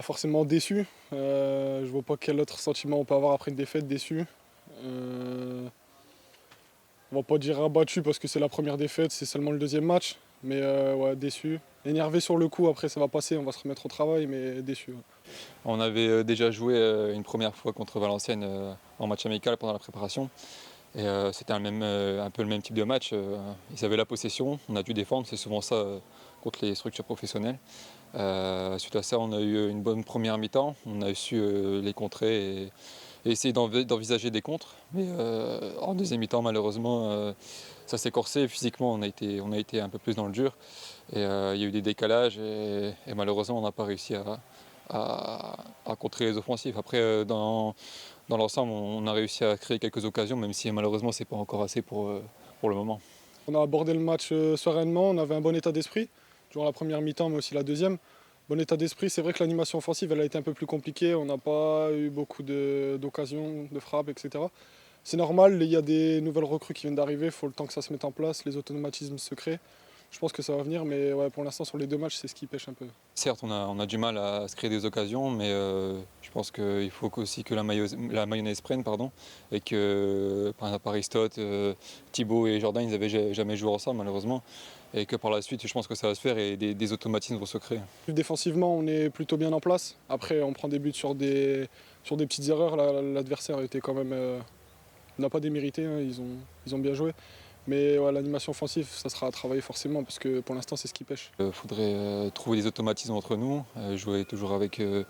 Forcément déçu. Je vois pas quel autre sentiment on peut avoir après une défaite, déçu. On va pas dire abattu parce que c'est la première défaite, c'est seulement le deuxième match. Mais ouais, déçu. Énervé sur le coup, après ça va passer, on va se remettre au travail, mais déçu. Ouais. On avait déjà joué une première fois contre Valenciennes en match amical pendant la préparation. Et c'était un peu le même type de match. Ils avaient la possession, on a dû défendre, c'est souvent ça contre les structures professionnelles. Suite à ça, on a eu une bonne première mi-temps, on a su les contrer et essayer d'envisager des contres. Mais en deuxième mi-temps, malheureusement, ça s'est corsé. Physiquement, on a été un peu plus dans le dur. Et il y a eu des décalages et malheureusement, on n'a pas réussi à contrer les offensives. Après, dans l'ensemble, on a réussi à créer quelques occasions, même si malheureusement, c'est pas encore assez pour le moment. On a abordé le match sereinement, on avait un bon état d'esprit, durant la première mi-temps, mais aussi la deuxième. Bon état d'esprit, c'est vrai que l'animation offensive elle a été un peu plus compliquée, on n'a pas eu beaucoup d'occasions, de frappes, etc. C'est normal, il y a des nouvelles recrues qui viennent d'arriver, il faut le temps que ça se mette en place, les automatismes se créent. Je pense que ça va venir, mais ouais, pour l'instant sur les deux matchs, c'est ce qui pêche un peu. Certes, on a du mal à se créer des occasions, mais je pense qu'il faut aussi que la mayonnaise prenne, pardon, et que par exemple Aristote, Thibaut et Jordan, ils n'avaient jamais joué ensemble malheureusement, et que par la suite, je pense que ça va se faire et des automatismes vont se créer. Défensivement, on est plutôt bien en place. Après, on prend des buts sur des petites erreurs. L'adversaire était quand même n'a pas démérité, hein, ils ont bien joué. Mais ouais, l'animation offensive, ça sera à travailler forcément parce que pour l'instant, c'est ce qui pêche. Il faudrait trouver des automatismes entre nous, jouer toujours avec le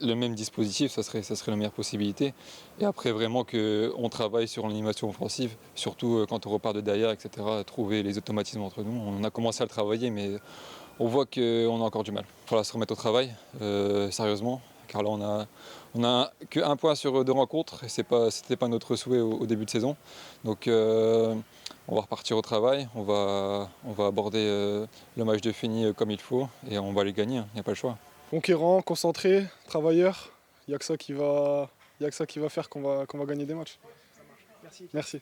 même dispositif, ça serait la meilleure possibilité. Et après vraiment qu'on travaille sur l'animation offensive, surtout quand on repart de derrière, etc. Trouver les automatismes entre nous. On a commencé à le travailler, mais on voit qu'on a encore du mal. Il faudra se remettre au travail, sérieusement, car là on a qu'un point sur deux rencontres, et c'était pas notre souhait au début de saison. Donc on va repartir au travail, on va aborder le match de fini comme il faut, et on va les gagner, il n'y a pas le choix. Conquérant, concentré, travailleur, il n'y a que ça qui va faire qu'on va gagner des matchs. Merci. Merci.